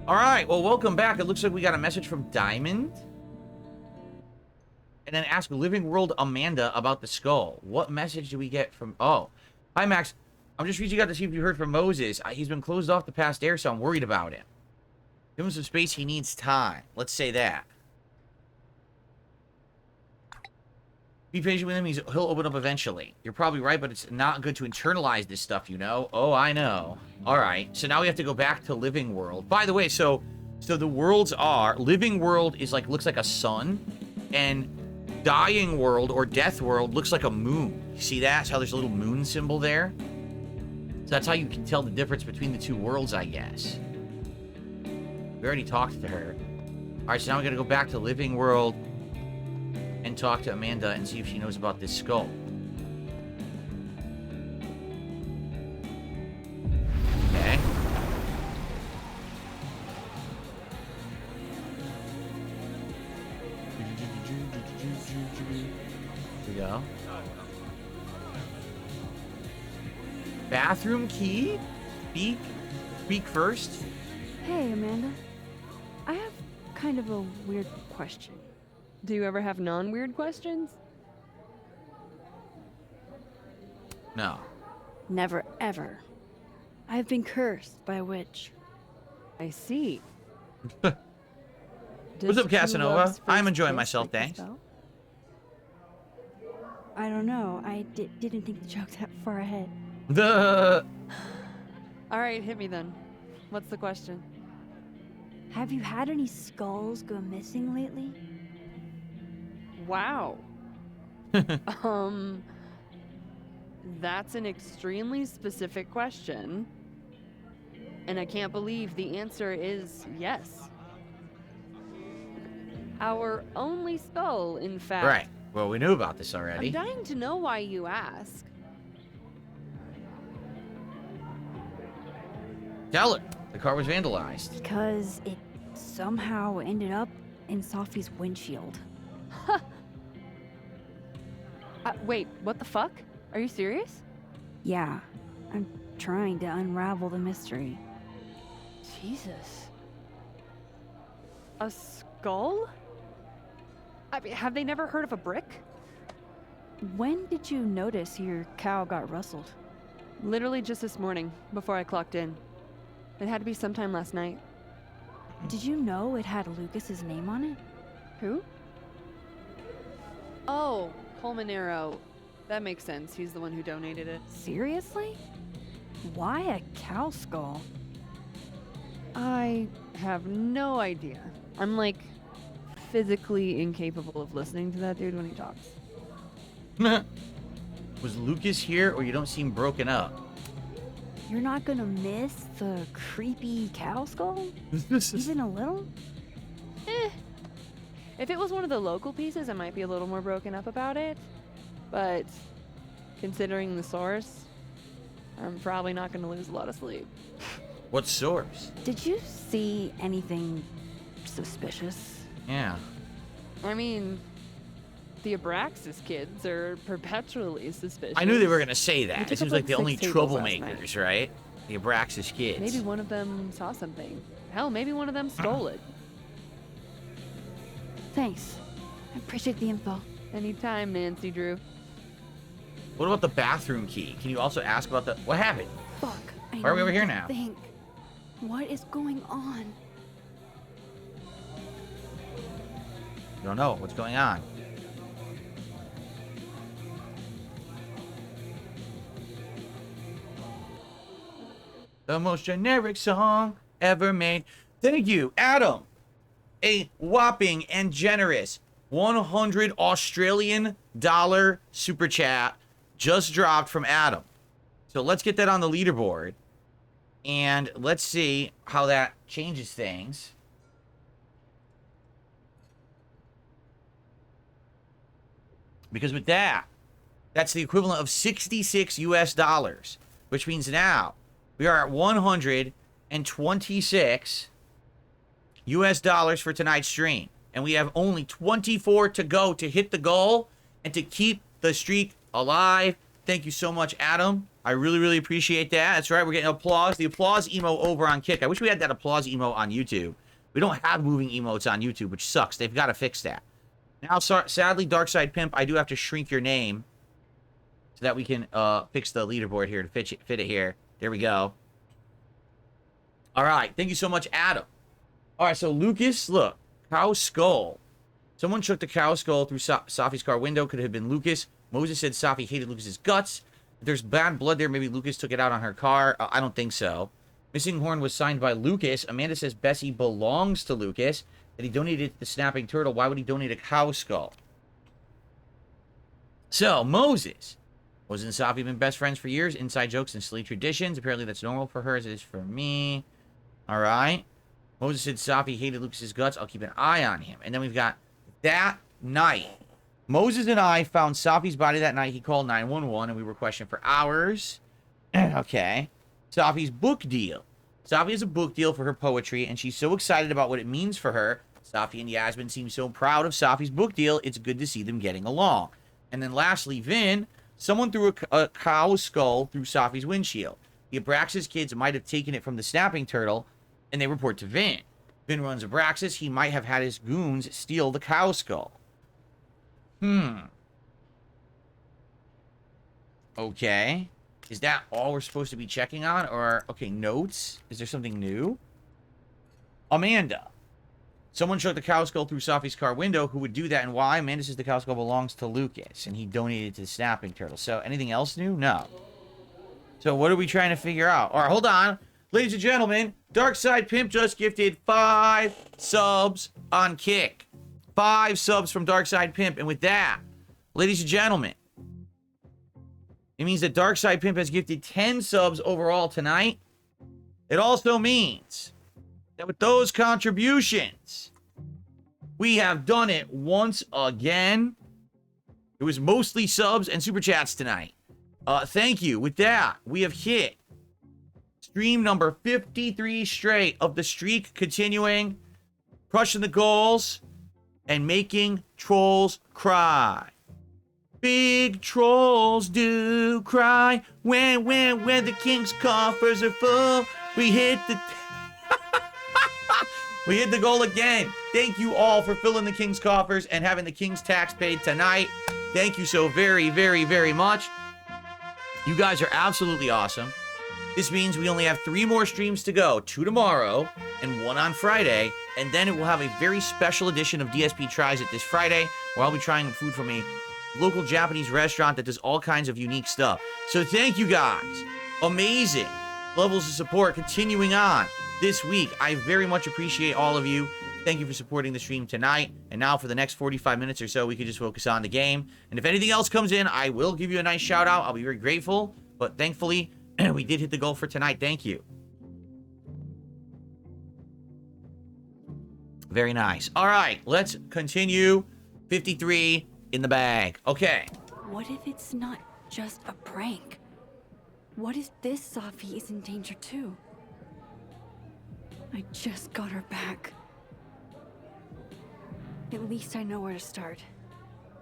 All right, well, welcome back. It looks like we got a message from Diamond. And then ask Living World Amanda about the skull. What message do we get from... Oh. Hi, Max. I'm just reaching out to see if you heard from Moses. He's been closed off the past air, so I'm worried about him. Give him some space. He needs time. Let's say that. Be patient with him. He'll open up eventually. You're probably right, but it's not good to internalize this stuff, you know? Oh, I know. All right. So now we have to go back to Living World. By the way, so the worlds are... Living World is like looks like a sun. And Dying World or Death World looks like a moon. You see that? It's how there's a little moon symbol there. So that's how you can tell the difference between the two worlds, I guess. We already talked to her. All right, so now we got to go back to Living World and talk to Amanda and see if she knows about this skull. Okay. Here we go. Bathroom key? Speak first. Hey, Amanda. I have kind of a weird question. Do you ever have non-weird questions? No. Never, ever. I've been cursed by a witch. I see. What's up, Casanova? I'm enjoying myself, thanks. I don't know. I didn't think the joke that far ahead. All right, hit me then. What's the question? Have you had any skulls go missing lately? Wow. That's an extremely specific question. And I can't believe the answer is yes. Our only skull, in fact. Right. Well, we knew about this already. I'm dying to know why you ask. Tell it. The car was vandalized. Because it somehow ended up in Sophie's windshield. Wait, what the fuck? Are you serious? Yeah, I'm trying to unravel the mystery. Jesus. A skull? I mean, have they never heard of a brick? When did you notice your cow got rustled? Literally just this morning, before I clocked in. It had to be sometime last night. Did you know it had Lucas's name on it? Who? Oh, Pulmonero. That makes sense. He's the one who donated it. Seriously? Why a cow skull? I have no idea. I'm like physically incapable of listening to that dude when he talks. Was Lucas here, or you don't seem broken up? You're not gonna miss the creepy cow skull? Even a little? If it was one of the local pieces, I might be a little more broken up about it. But considering the source, I'm probably not going to lose a lot of sleep. What source? Did you see anything suspicious? Yeah. I mean, the Abraxas kids are perpetually suspicious. I knew they were going to say We that. took It seems up like the like only 6 tables last troublemakers, right? The Abraxas kids. Maybe one of them saw something. Hell, maybe one of them stole it. Thanks. I appreciate the info. Anytime, Nancy Drew. What about the bathroom key? Can you also ask about the... What happened? Fuck. Why are we over here now? Think. What is going on? You don't know what's going on. The most generic song ever made. Thank you, Adam. A whopping and generous 100 Australian dollar super chat just dropped from Adam. So let's get that on the leaderboard. And let's see how that changes things. Because with that, that's the equivalent of 66 US dollars, which means now we are at 126 US dollars for tonight's stream. And we have only 24 to go to hit the goal and to keep the streak alive. Thank you so much, Adam. I really, really appreciate that. That's right. We're getting applause. The applause emo over on Kick. I wish we had that applause emo on YouTube. We don't have moving emotes on YouTube, which sucks. They've got to fix that. Now, sadly, Darkside Pimp, I do have to shrink your name so that we can fix the leaderboard here to fit it here. There we go. All right. Thank you so much, Adam. All right. So, Lucas, look. Cow skull. Someone shook the cow skull through Safi's car window. Could have been Lucas. Moses said Safi hated Lucas's guts. If there's bad blood there, maybe Lucas took it out on her car. I don't think so. Missing Horn was signed by Lucas. Amanda says Bessie belongs to Lucas. That he donated it to the Snapping Turtle. Why would he donate a cow skull? So, Moses. Moses and Safi have been best friends for years. Inside jokes and silly traditions. Apparently that's normal for her as it is for me. All right. Moses said Safi hated Lucas's guts. I'll keep an eye on him. And then we've got that night. Moses and I found Safi's body that night. He called 911 and we were questioned for hours. Okay. Safi's book deal. Safi has a book deal for her poetry, and she's so excited about what it means for her. Safi and Yasmin seem so proud of Safi's book deal. It's good to see them getting along. And then lastly, Vin, someone threw a cow skull through Safi's windshield. The Abraxas kids might have taken it from the Snapping Turtle, and they report to Vin. Vin runs Abraxas. He might have had his goons steal the cow skull. Okay. Is that all we're supposed to be checking on? Or, okay, notes? Is there something new? Amanda. Someone shook the cow skull through Safi's car window. Who would do that and why? Amanda says the cow skull belongs to Lucas, and he donated it to the Snapping Turtle. So, anything else new? No. So, what are we trying to figure out? All right, hold on. Ladies and gentlemen, Darkside Pimp just gifted 5 subs on Kick. 5 subs from Darkside Pimp. And with that, ladies and gentlemen, it means that Darkside Pimp has gifted 10 subs overall tonight. It also means that with those contributions, we have done it once again. It was mostly subs and super chats tonight. Thank you. With that, we have hit stream number 53 straight of the streak continuing, crushing the goals, and making trolls cry. Big trolls do cry when the king's coffers are full. We hit the we hit the goal again. Thank you all for filling the king's coffers and having the king's tax paid tonight. Thank you so very, very, very much. You guys are absolutely awesome. This means we only have 3 more streams to go. 2 tomorrow and 1 on Friday. And then it will have a very special edition of DSP Tries It this Friday, where I'll be trying food from a local Japanese restaurant that does all kinds of unique stuff. So thank you guys. Amazing levels of support continuing on this week. I very much appreciate all of you. Thank you for supporting the stream tonight. And now for the next 45 minutes or so, we can just focus on the game. And if anything else comes in, I will give you a nice shout out. I'll be very grateful. But thankfully, we did hit the goal for tonight. Thank you. Very nice. All right, let's continue. 53 in the bag. Okay. What if it's not just a prank? What if this Safi is in danger too? I just got her back. At least I know where to start.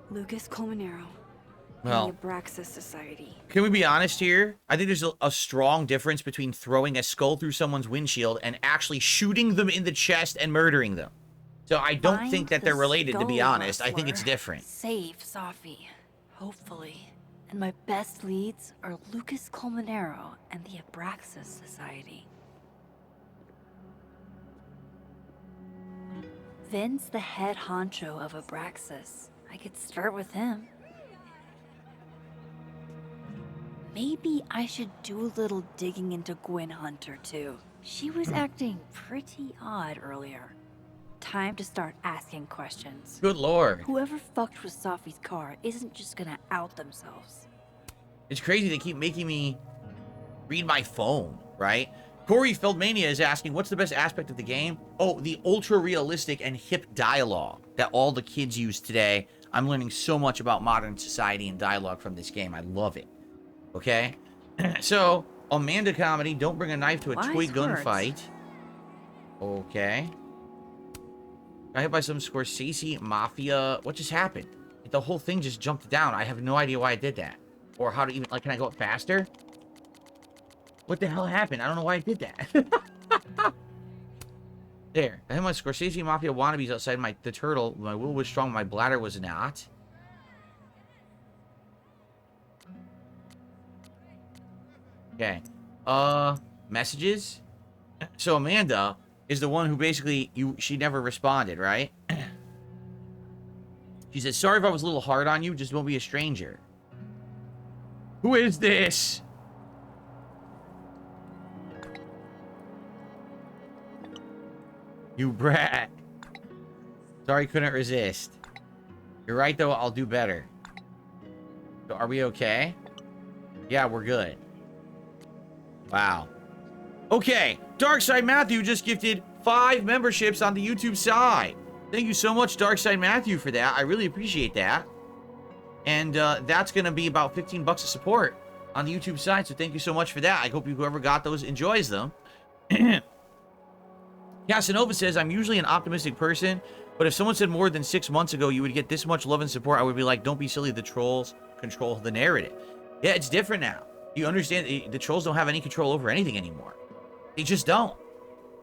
Lucas Colmenero. Well, the Abraxas Society. Can we be honest here? I think there's a strong difference between throwing a skull through someone's windshield and actually shooting them in the chest and murdering them. So I don't think that they're related, to be honest. I think it's different. Save Safi, hopefully. And my best leads are Lucas Colmenero and the Abraxas Society. Vin's the head honcho of Abraxas. I could start with him. Maybe I should do a little digging into Gwen Hunter, too. She was acting pretty odd earlier. Time to start asking questions. Good lord. Whoever fucked with Safi's car isn't just gonna out themselves. It's crazy they keep making me read my phone, right? Corey Feldmania is asking, what's the best aspect of the game? Oh, the ultra-realistic and hip dialogue that all the kids use today. I'm learning so much about modern society and dialogue from this game. I love it. Okay? So, Amanda comedy, don't bring a knife to a toy gunfight. Okay. Got hit by some Scorsese Mafia. What just happened? The whole thing just jumped down. I have no idea why I did that. Or how to even, like, can I go up faster? What the hell happened? I don't know why I did that. There. I had my Scorsese Mafia wannabes outside the turtle. My will was strong, my bladder was not. Okay. Messages? So Amanda is the one who basically, she never responded, right? She said, sorry if I was a little hard on you, just don't be a stranger. Who is this? You brat. Sorry, couldn't resist. You're right, though. I'll do better. So are we okay? Yeah, we're good. Wow. Okay. Darkside Matthew just gifted 5 memberships on the YouTube side. Thank you so much, Darkside Matthew, for that. I really appreciate that. And that's going to be about 15 bucks of support on the YouTube side. So thank you so much for that. I hope whoever got those enjoys them. Casanova says, I'm usually an optimistic person, but if someone said more than 6 months ago you would get this much love and support, I would be like, don't be silly, the trolls control the narrative. Yeah, it's different now. You understand, the trolls don't have any control over anything anymore. They just don't.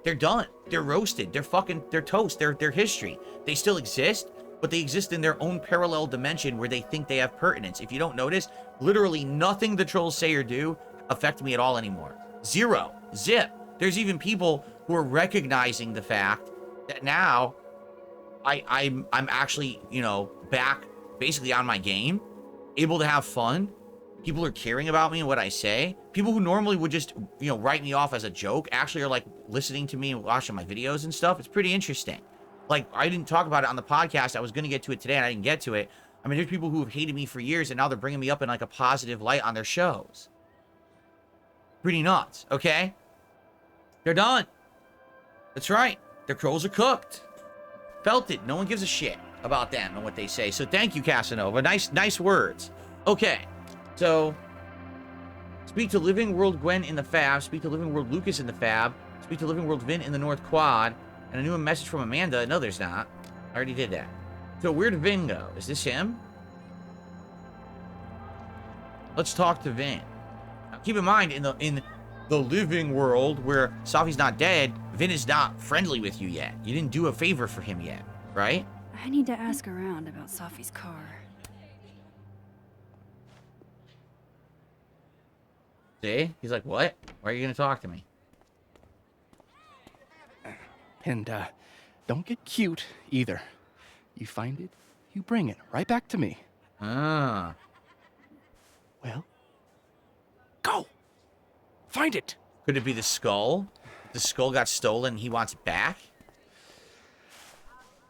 They're done. They're roasted. They're toast. They're history. They still exist, but they exist in their own parallel dimension where they think they have pertinence. If you don't notice, literally nothing the trolls say or do affect me at all anymore. Zero. Zip. There's even people who are recognizing the fact that now I'm actually, you know, back basically on my game, able to have fun. People are caring about me and what I say. People who normally would just, you know, write me off as a joke actually are like listening to me and watching my videos and stuff. It's pretty interesting. Like, I didn't talk about it on the podcast. I was going to get to it today and I didn't get to it. I mean, there's people who have hated me for years and now they're bringing me up in like a positive light on their shows. Pretty nuts, okay? They're done. That's right. Their crows are cooked. Felt it. No one gives a shit about them and what they say. So thank you, Casanova. Nice words. Okay. So, speak to Living World Gwen in the Fab. Speak to Living World Lucas in the Fab. Speak to Living World Vin in the North Quad. And I knew a message from Amanda. No, there's not. I already did that. So where did Vin go? Is this him? Let's talk to Vin. Now, keep in mind, in the living world where Safi's not dead, Vin is not friendly with you yet. You didn't do a favor for him yet, right? I need to ask around about Safi's car. See? He's like, what? Why are you going to talk to me? And, don't get cute, either. You find it, you bring it right back to me. Ah. Well, go! Find it! Could it be the skull? The skull got stolen, he wants it back?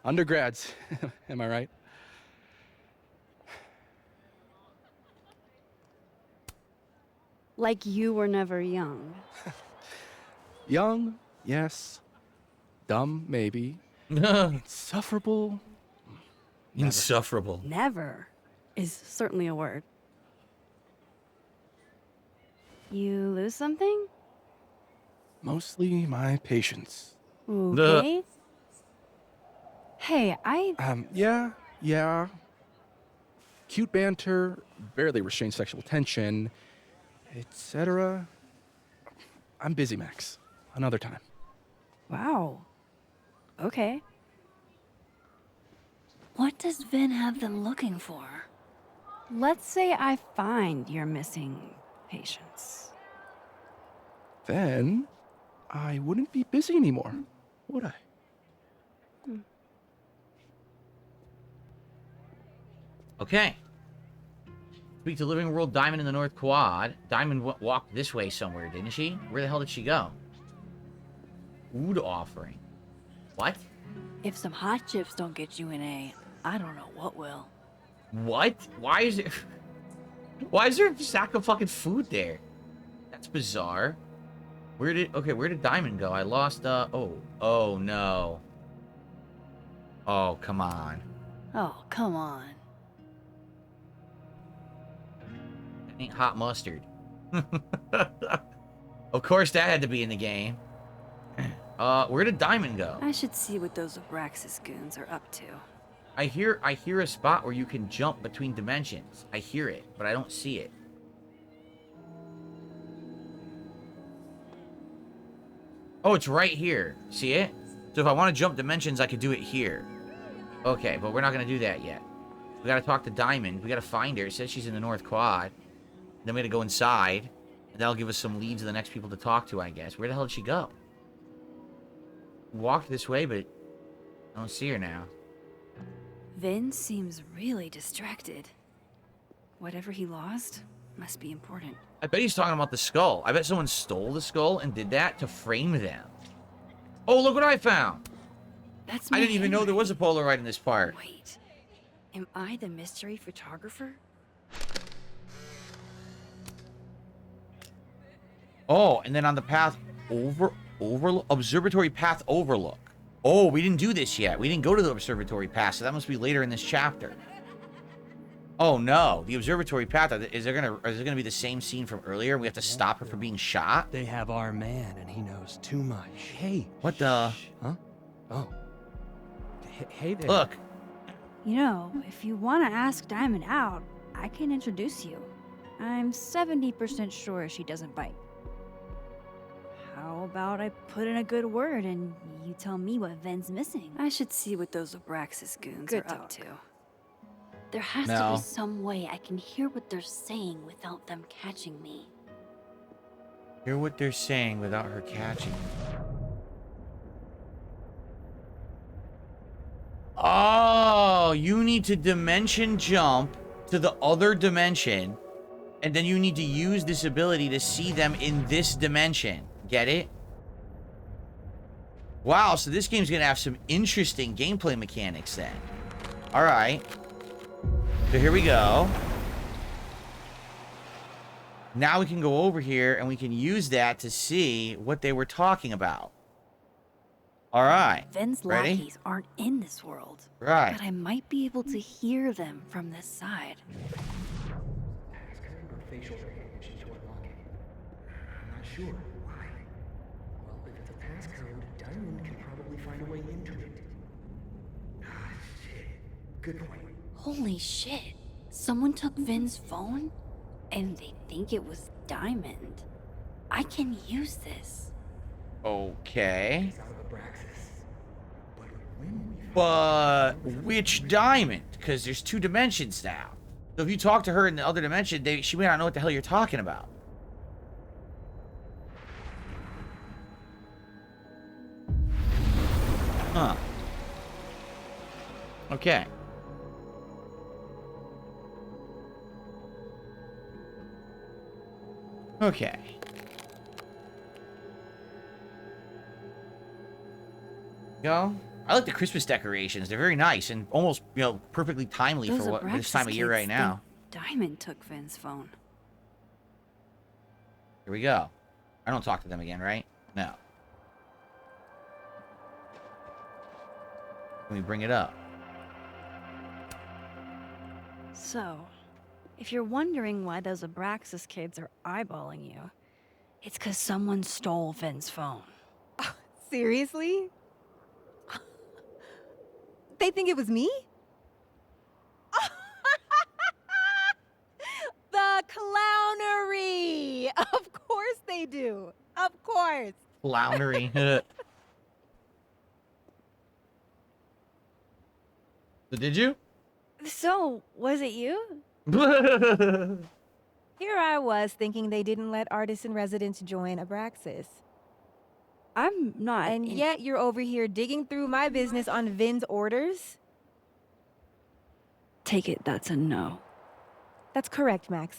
Undergrads, am I right? Like you were never young. Young, yes. Dumb, maybe. Insufferable. Never. Insufferable. Never is certainly a word. You lose something? Mostly my patience. Okay. Hey, Yeah. Cute banter, barely restrained sexual tension, etc. I'm busy, Max. Another time. Wow. Okay. What does Vin have them looking for? Let's say I find your missing patience. Then I wouldn't be busy anymore, would I? Okay. Speak to Living World Diamond in the North Quad. Diamond walked this way somewhere, didn't she? Where the hell did she go? Food offering. What? If some hot chips don't get you an A, I don't know what will. What? Why is there a sack of fucking food there? That's bizarre. Where did Diamond go? I lost, oh no. Oh, come on. Oh, come on. That ain't hot mustard. Of course that had to be in the game. Where did Diamond go? I should see what those Abraxas goons are up to. I hear a spot where you can jump between dimensions. I hear it, but I don't see it. Oh, it's right here. See it? So if I want to jump dimensions, I could do it here. Okay, but we're not going to do that yet. We got to talk to Diamond. We got to find her. It says she's in the North Quad. Then we got to go inside. And that'll give us some leads of the next people to talk to, I guess. Where the hell did she go? We walked this way, but I don't see her now. Vin seems really distracted. Whatever he lost must be important. I bet he's talking about the skull. I bet someone stole the skull and did that to frame them. Oh, look what I found. That's I didn't even know there was a Polaroid in this part. Wait, am I the mystery photographer? Oh, and then on the path observatory path overlook. Oh, we didn't do this yet. We didn't go to the observatory path, so that must be later in this chapter. Oh no, the observatory path. Is it gonna be the same scene from earlier? We have to stop her from being shot. They have our man, and he knows too much. Hey. What the? Huh? Oh. Hey there. Look. You know, if you want to ask Diamond out, I can introduce you. I'm 70% sure she doesn't bite. How about I put in a good word and you tell me what Ven's missing? I should see what those Abraxas goons are up to. There has to be some way I can hear what they're saying without them catching me. Hear what they're saying without her catching me. Oh, you need to dimension jump to the other dimension, and then you need to use this ability to see them in this dimension. Get it? Wow, so this game's gonna have some interesting gameplay mechanics then. Alright. So here we go. Now we can go over here and we can use that to see what they were talking about. Alright. Ven's Ready? lackeys aren't in this world. Right. But I might be able to hear them from this side. Passcode or facial recognition to unlock it. I'm not sure. Why? Well, if it's a passcode, Diamond can probably find a way into it. Ah, shit. Good point. Holy shit. Someone took Vin's phone? And they think it was Diamond. I can use this. Okay. It's out of Abraxas. But when we But which diamond? Because there's two dimensions now. So if you talk to her in the other dimension, she may not know what the hell you're talking about. Huh. Okay. Okay. Go. I like the Christmas decorations. They're very nice and almost, perfectly timely Those for what this Abraxas time of year kids right now. think Diamond took Vin's phone. Here we go. I don't talk to them again, right? No. Let me bring it up. So, if you're wondering why those Abraxas kids are eyeballing you, it's because someone stole Vin's phone. Seriously? They think it was me? The clownery! Of course they do. Of course. Floundery. So did you? So, was it you? Here I was thinking they didn't let artists in residence join Abraxas. I'm not. And yet you're over here digging through my business on Vin's orders? Take it, that's a no. That's correct, Max.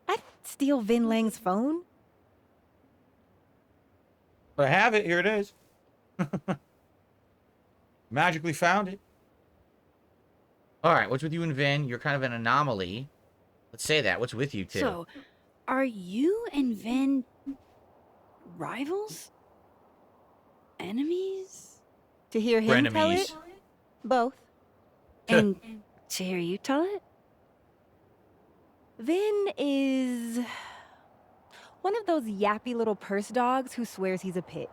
I'd steal Vin Lang's phone? I have it. Here it is. Magically found it. All right, what's with you and Vin? You're kind of an anomaly. Let's say that. What's with you two? So, are you and Vin rivals? Enemies? To hear him tell it? Frenemies. Both. And to hear you tell it? Vin is one of those yappy little purse dogs who swears he's a pit.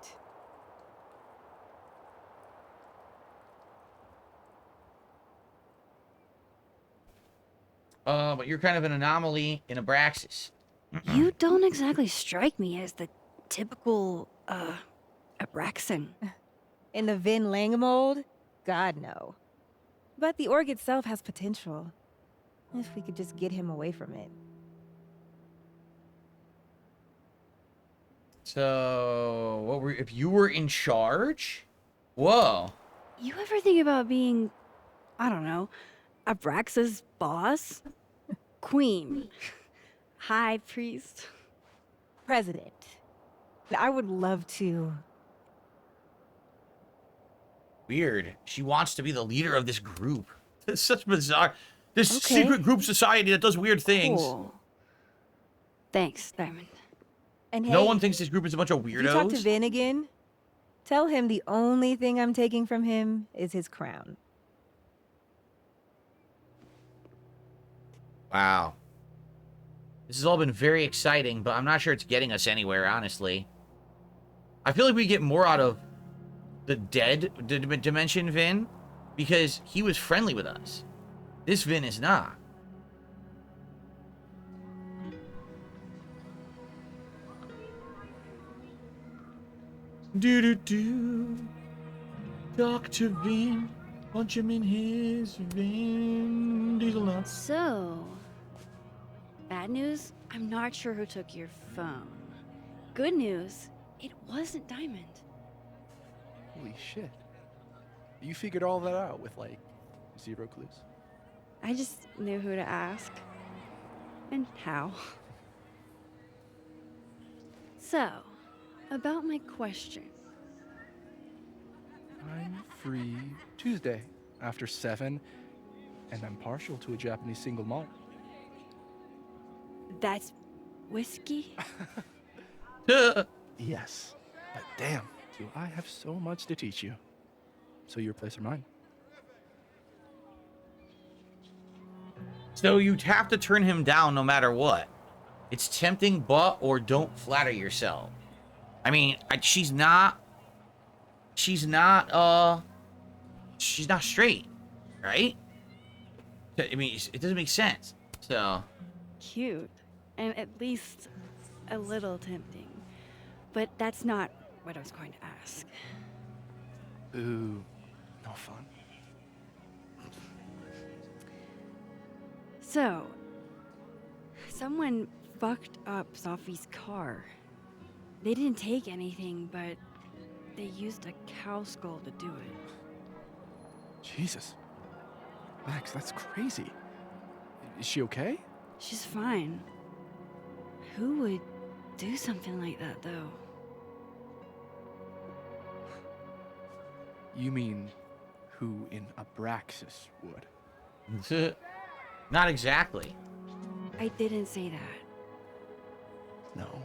But you're kind of an anomaly in Abraxas. You don't exactly strike me as the typical, Abraxan. In the Vinh Lang mold? God, no. But the org itself has potential. If we could just get him away from it. So, if you were in charge? Whoa. You ever think about being, I don't know, Abraxas' boss? Queen. High priest. President. I would love to. Weird. She wants to be the leader of this group. It's such bizarre. This Okay. secret group society that does weird things. Cool. Thanks, Diamond. And hey, No one thinks this group is a bunch of if you talk to weirdos. Vinh again, tell him the only thing I'm taking from him is his crown. Wow. This has all been very exciting, but I'm not sure it's getting us anywhere, honestly. I feel like we get more out of the dead dimension Vinh because he was friendly with us. This Vinh is not. Do. Dr. Vinh. Punch him in his Vin Diesel nuts. So, bad news, I'm not sure who took your phone. Good news, it wasn't Diamond. Holy shit. You figured all that out with, like, 0 clues? I just knew who to ask. And how. So, about my question. I'm free Tuesday after 7, and I'm partial to a Japanese single malt. That's whiskey? Yes, but damn, do I have so much to teach you. So your place or mine? So you'd have to turn him down no matter what. It's tempting, but or don't flatter yourself. I mean, she's not straight, right? I mean, it doesn't make sense. So Cute. And at least a little tempting. But that's not what I was going to ask. Ooh, no fun. So, someone fucked up Sophie's car. They didn't take anything, but they used a cow skull to do it. Jesus. Max, that's crazy. Is she okay? She's fine. Who would do something like that, though? You mean who in Abraxas would? not exactly. I didn't say that. No.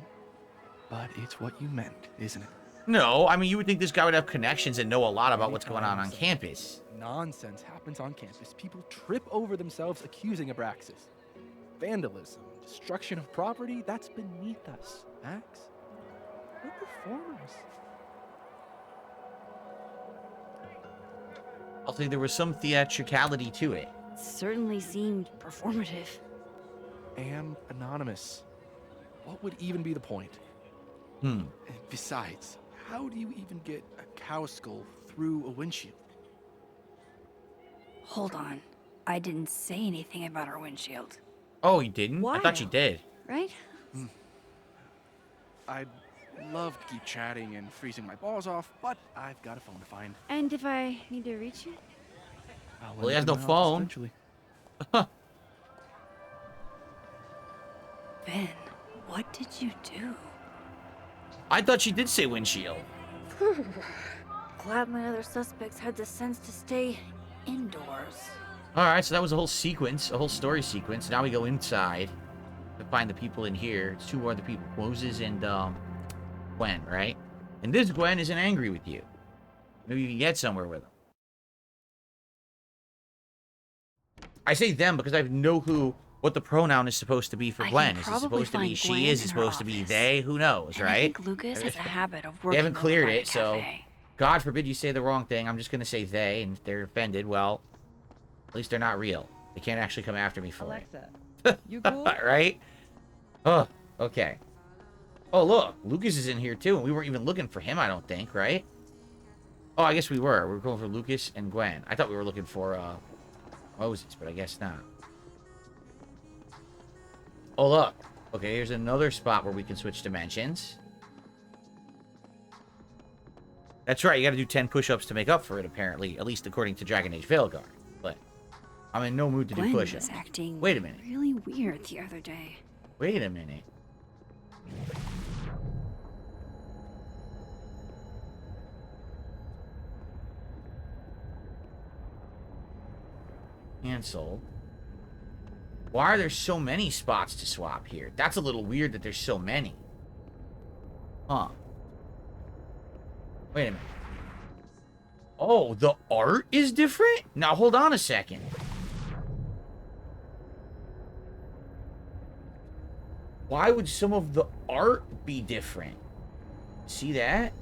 But it's what you meant, isn't it? No, I mean, you would think this guy would have connections and know a lot about what's going on campus. Nonsense happens on campus. People trip over themselves accusing Abraxas. Vandalism, destruction of property, that's beneath us, Max. We're performers. I'll say there was some theatricality to it. It certainly seemed performative. And anonymous. What would even be the point? Hmm. And besides, how do you even get a cow skull through a windshield? Hold on. I didn't say anything about our windshield. Oh, you didn't? I thought you Wild. did. Right? I'd love to keep chatting and freezing my balls off, but I've got a phone to find. And if I need to reach you? I'll Well, he end has up no in my office phone. eventually. Ben, what did you do? I thought she did say windshield. Glad my other suspects had the sense to stay indoors. All right, so that was a whole sequence, a whole story sequence. Now we go inside to find the people in here. It's 2 other people, Moses and Gwen, right? And this Gwen isn't angry with you. Maybe you can get somewhere with them. I say them because I have no clue what the pronoun is supposed to be for I can Gwen. Is it probably supposed to be find she Gwen is? in Is it her supposed to be office. they? Who knows, And right? I think Lucas has a habit of working haven't cleared over by it, the so cafe. God forbid you say the wrong thing. I'm just going to say they, and if they're offended, well, at least they're not real. They can't actually come after me for Alexa, it. you cool? Right? Oh, okay. Oh, look. Lucas is in here, too. And we weren't even looking for him, I don't think, right? Oh, I guess we were. We were going for Lucas and Gwen. I thought we were looking for Moses, but I guess not. Oh, look. Okay, here's another spot where we can switch dimensions. That's right. You got to do 10 push-ups to make up for it, apparently. At least according to Dragon Age Veilguard. But I'm in no mood to do Gwen push-ups. was acting Wait a minute. really weird the other day. Wait a minute. Cancel. Why are there so many spots to swap here? That's a little weird that there's so many. Huh. Wait a minute. Oh, the art is different? Now, hold on a second. Why would some of the art be different? See that?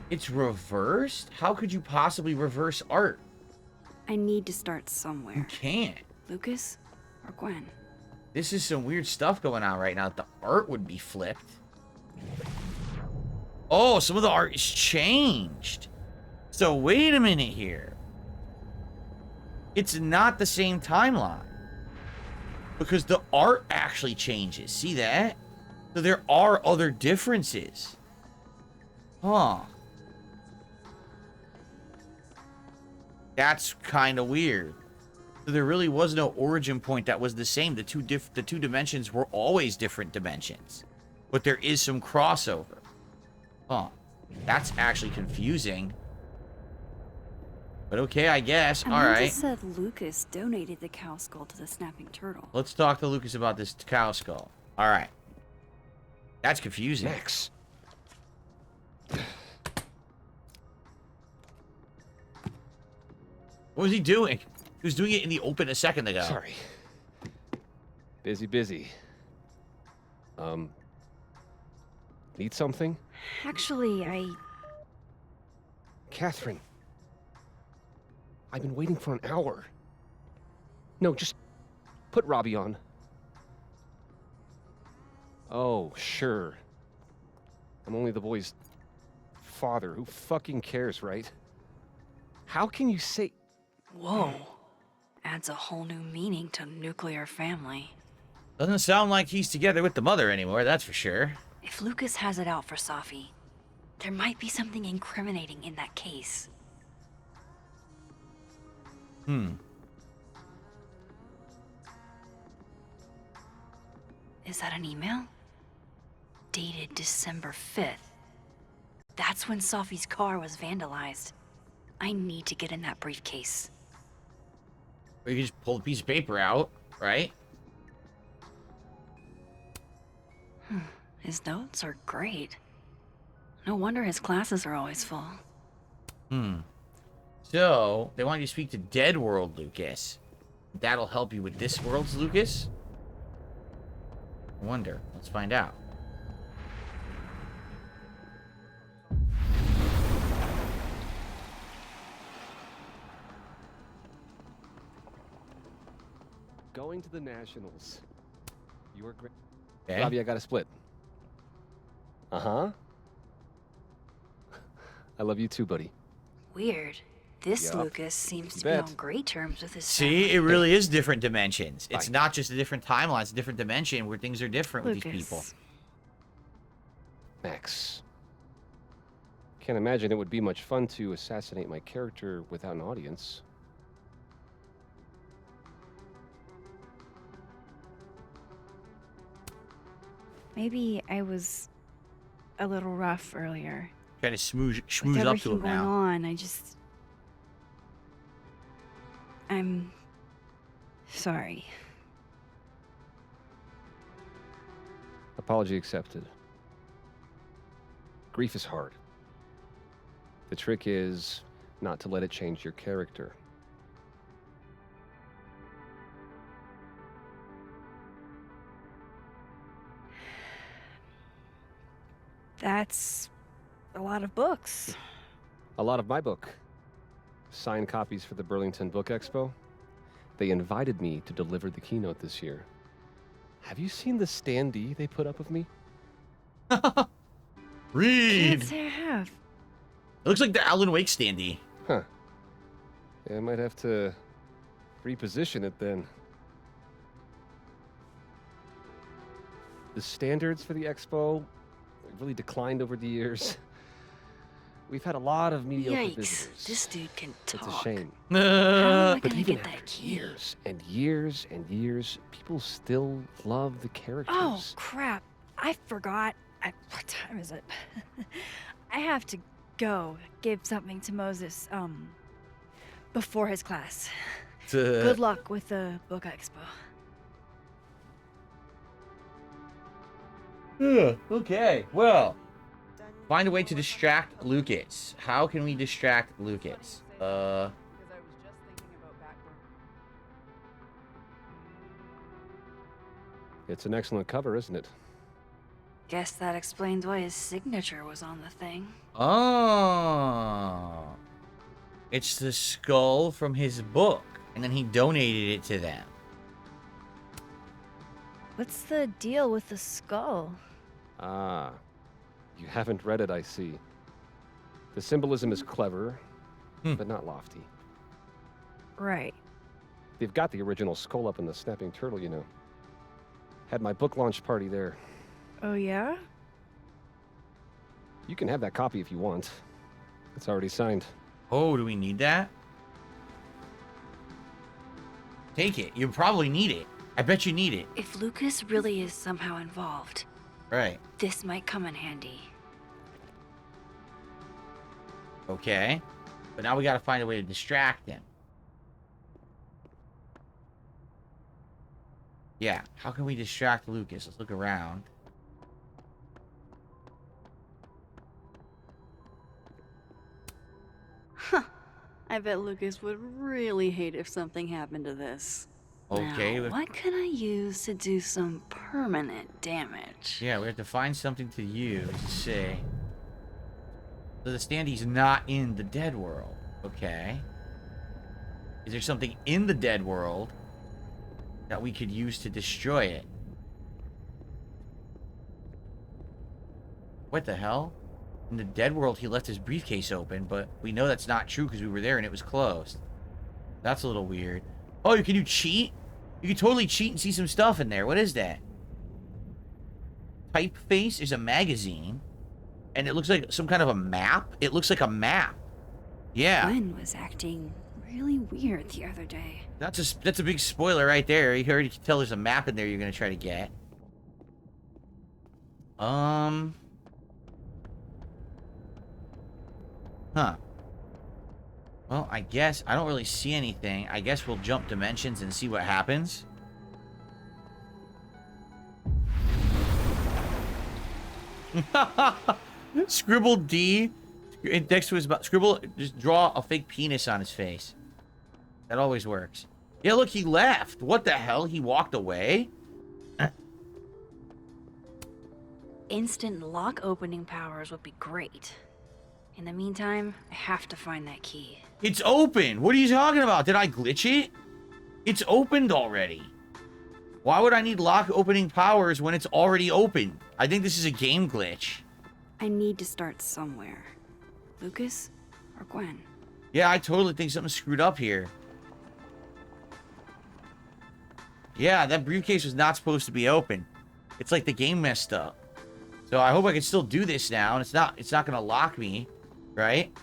It's reversed? How could you possibly reverse art? I need to start You somewhere. can't. Lucas or Gwen? This is some weird stuff going on right now. The art would be flipped. Oh, some of the art is changed. So wait a minute here. It's not the same timeline. Because the art actually changes. See that? So there are other differences. Huh. That's kind of weird. So there really was no origin point that was the same. The two dimensions were always different dimensions. But there is some crossover. Huh. That's actually confusing. But okay, I guess. Amanda Alright. said Lucas donated the cow skull to the snapping turtle. Let's talk to Lucas about this cow skull. Alright. That's confusing. Max. What was he doing? He was doing it in the open a second ago. Sorry. Busy. Need something? Actually, Catherine. I've been waiting for an hour. No, just put Robbie on. Oh, sure. I'm only the boy's father. Who fucking cares, right? How can you say... Whoa. Adds a whole new meaning to nuclear family. Doesn't sound like he's together with the mother anymore, that's for sure. If Lucas has it out for Safi, there might be something incriminating in that case. Is that an email? Dated December 5th. That's when Safi's car was vandalized. I need to get in that briefcase. Or you can just pull a piece of paper out, right? His notes are great. No wonder his classes are always full. So, they want you to speak to Dead World Lucas. That'll help you with this world's Lucas? I wonder. Let's find out. Going to the Nationals. You are great. Okay. Robbie, I got a split. Uh-huh. I love you too, buddy. Weird. This Yup. Lucas seems to be Bet. on great terms with his See, family. it really is different dimensions. It's Bye. not just a different timeline, it's a different dimension where things are different with these Lucas. people. Max. Can't imagine it would be much fun to assassinate my character without an audience. Maybe I was a little rough earlier. Try to schmooze With up to everything him going now. on, I'm sorry. Apology accepted. Grief is hard. The trick is not to let it change your character. That's a lot of books. A lot of my book. Signed copies for the Burlington Book Expo. They invited me to deliver the keynote this year. Have you seen the standee they put up of me? Read. Can't say I have. It looks like the Alan Wake standee. Huh. Yeah, I might have to reposition it then. The standards for the expo have really declined over the years. We've had a lot of mediocre Yikes, visitors. this dude can talk. It's a shame. How am I But gonna even get that after key? years and years and years, people still love the characters. Oh, crap. I forgot. What time is it? I have to go give something to Moses, before his class. Good luck with the book expo. Okay, well, find a way to distract Lucas. How can we distract Lucas? It's an excellent cover, isn't it? Guess that explains why his signature was on the thing. Oh. It's the skull from his book, and then he donated it to them. What's the deal with the skull? Ah, you haven't read it, I see. The symbolism is clever, but not lofty. Right. They've got the original skull up in the Snapping Turtle, you know. Had my book launch party there. Oh, yeah? You can have that copy if you want. It's already signed. Oh, do we need that? Take it. You probably need it. I bet you need it. If Lucas really is somehow involved, Right. this might come in handy. Okay. But now we gotta find a way to distract him. Yeah. How can we distract Lucas? Let's look around. I bet Lucas would really hate if something happened to this. Okay. Now, what can I use to do some permanent damage? Yeah, we have to find something to use. Let's see. So the standee's not in the dead world. Okay. Is there something in the dead world that we could use to destroy it? What the hell? In the dead world, he left his briefcase open, but we know that's not true because we were there and it was closed. That's a little weird. Oh, can you cheat? You can totally cheat and see some stuff in there. What is that? Typeface is a magazine. And it looks like some kind of a map. It looks like a map. Yeah. Gwen was acting really weird the other day. That's a big spoiler right there. You already can tell there's a map in there you're gonna try to get. Huh. Well, I guess I don't really see anything. I guess we'll jump dimensions and see what happens. Scribble D next to his scribble, just draw a fake penis on his face. That always works. Yeah, look, he left. What the hell? He walked away? Instant lock opening powers would be great. In the meantime, I have to find that key. It's open. What are you talking about? Did I glitch it? It's opened already. Why would I need lock opening powers when it's already open? I think this is a game glitch. I need to start somewhere. Lucas or Gwen? Yeah, I totally think something's screwed up here. Yeah, that briefcase was not supposed to be open. It's like the game messed up. So I hope I can still do this now, and it's not gonna lock me, right?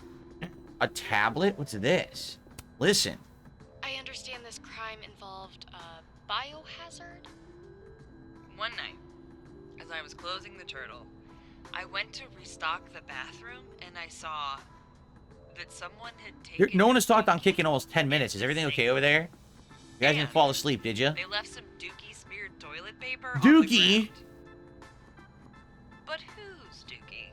A tablet? What's this? Listen. I understand this crime involved a biohazard? One night, as I was closing the turtle, I went to restock the bathroom and I saw that someone had taken... No one has talked on Kick in almost 10 minutes. Is everything okay over there? You guys didn't fall asleep, did you? They left some Dookie smeared toilet paper Dookie? on the ground. But whose Dookie?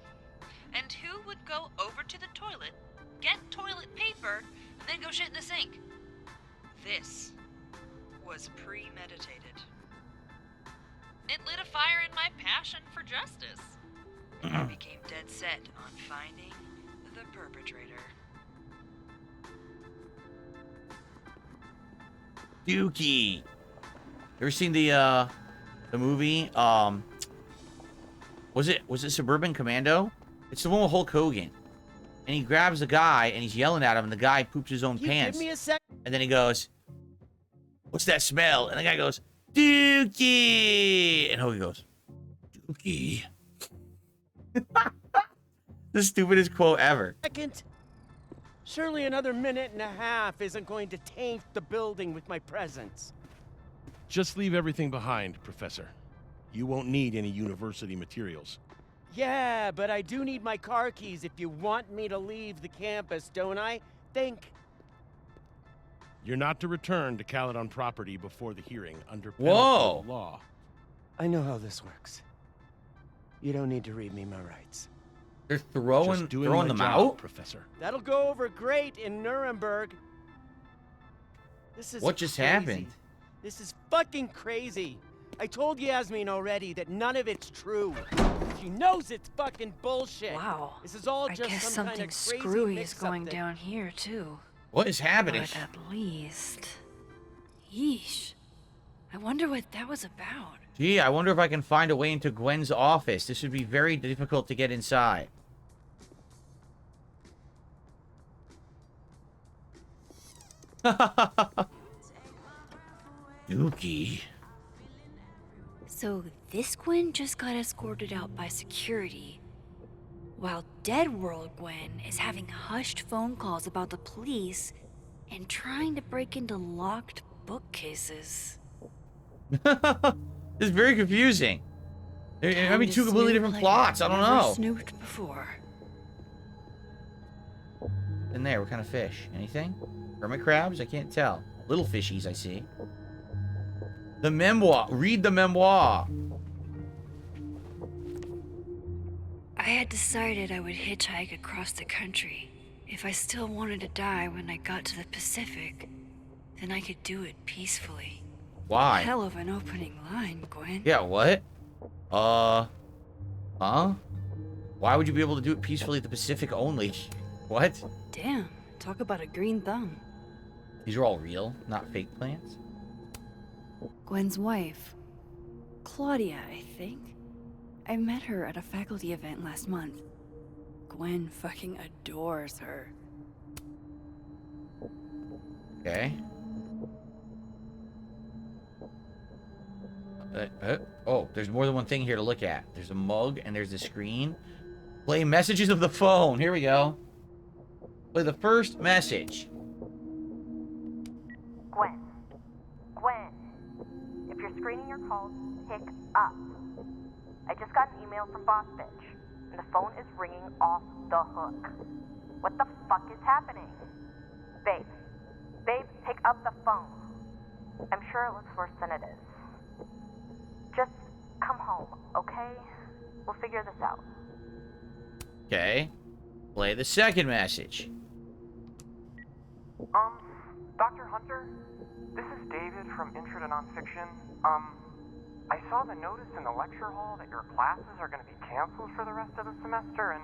And who would go over to the toilet, get toilet paper, and then go shit in the sink? This was premeditated. It lit a fire in my passion for justice. And I became dead set on finding the perpetrator. Dookie. Ever seen the The movie, was it Suburban Commando? It's the one with Hulk Hogan. And he grabs a guy and he's yelling at him, and the guy poops his own pants. Give me a sec. And then he goes, "What's that smell?" And the guy goes, "Dookie." And Hogan goes, "Dookie." The stupidest quote ever. Second. Surely another minute and a half isn't going to taint the building with my presence. Just leave everything behind, Professor. You won't need any university materials. Yeah, but I do need my car keys if you want me to leave the campus, don't I? Think. You're not to return to Caledon property before the hearing under penalty Whoa. of law. I know how this works. You don't need to read me my rights. They're throwing them job, out? Professor. That'll go over great in Nuremberg. This is What just crazy. happened? This is fucking crazy. I told Yasmin already that none of it's true. She knows it's fucking bullshit. Wow. This is all I just guess some kind something of crazy screwy is mix-up going that- down here, too. What is happening? But at least... Yeesh. I wonder what that was about. Gee, I wonder if I can find a way into Gwen's office. This would be very difficult to get inside. Dookie. So this Gwen just got escorted out by security, while Dead World Gwen is having hushed phone calls about the police and trying to break into locked bookcases. It's very confusing. There might be two completely different plots. I don't know. Snooped before. In there, what kind of fish? Anything? Hermit crabs? I can't tell. Little fishies, I see. The memoir. Read the memoir. I had decided I would hitchhike across the country. If I still wanted to die when I got to the Pacific, then I could do it peacefully. Why? Hell of an opening line, Gwen. Yeah, what? Huh? Why would you be able to do it peacefully at the Pacific only? What? Damn, talk about a green thumb. These are all real, not fake plants? Gwen's wife, Claudia, I think. I met her at a faculty event last month. Gwen fucking adores her. Okay. Oh, there's more than one thing here to look at. There's a mug and there's a screen. Play messages of the phone. Here we go. Play the first message. Gwen. Gwen. If you're screening your calls, pick up. I just got an email from Boss Bitch, and the phone is ringing off the hook. What the fuck is happening? Babe. Babe, pick up the phone. I'm sure it looks worse than it is. Just come home, okay? We'll figure this out. Okay. Play the second message. Dr. Hunter? This is David from Intro to Nonfiction. I saw the notice in the lecture hall that your classes are going to be canceled for the rest of the semester, and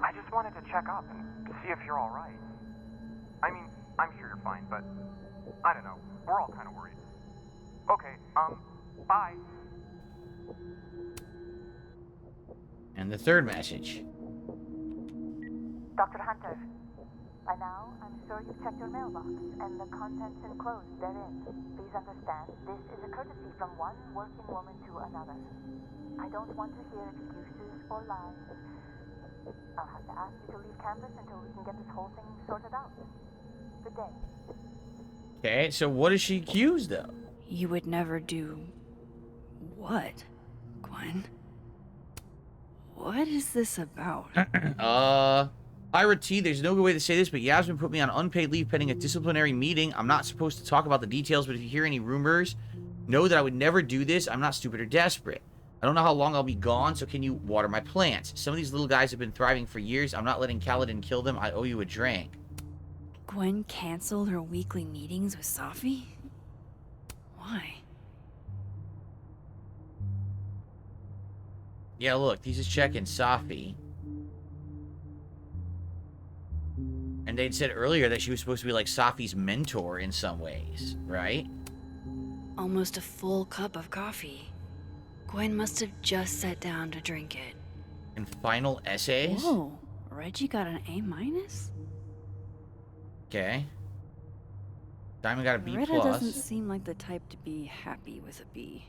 I just wanted to check up and see if you're all right. I mean, I'm sure you're fine, but I don't know. We're all kind of worried. Okay, bye. And the third message. Dr. Hunter, by now, I'm sure you've checked your mailbox and the contents enclosed therein. Please understand, this is a courtesy from one working woman to another. I don't want to hear excuses or lies. I'll have to ask you to leave campus until we can get this whole thing sorted out. Good day. Okay, so what is she accused of? You would never do... what, Gwen? What is this about? Ira T, there's no good way to say this, but Yasmin put me on unpaid leave pending a disciplinary meeting. I'm not supposed to talk about the details, but if you hear any rumors, know that I would never do this. I'm not stupid or desperate. I don't know how long I'll be gone, so can you water my plants? Some of these little guys have been thriving for years. I'm not letting Caledon kill them. I owe you a drink. Gwen canceled her weekly meetings with Safi? Why? Yeah, look, he's just checking Safi. And they'd said earlier that she was supposed to be like Safi's mentor in some ways, right? almost a full cup of coffee. Gwen must have just sat down to drink it. And final essays? Whoa, Reggie got an A-. Okay. Diamond got a B+. Loretta doesn't seem like the type to be happy with a B.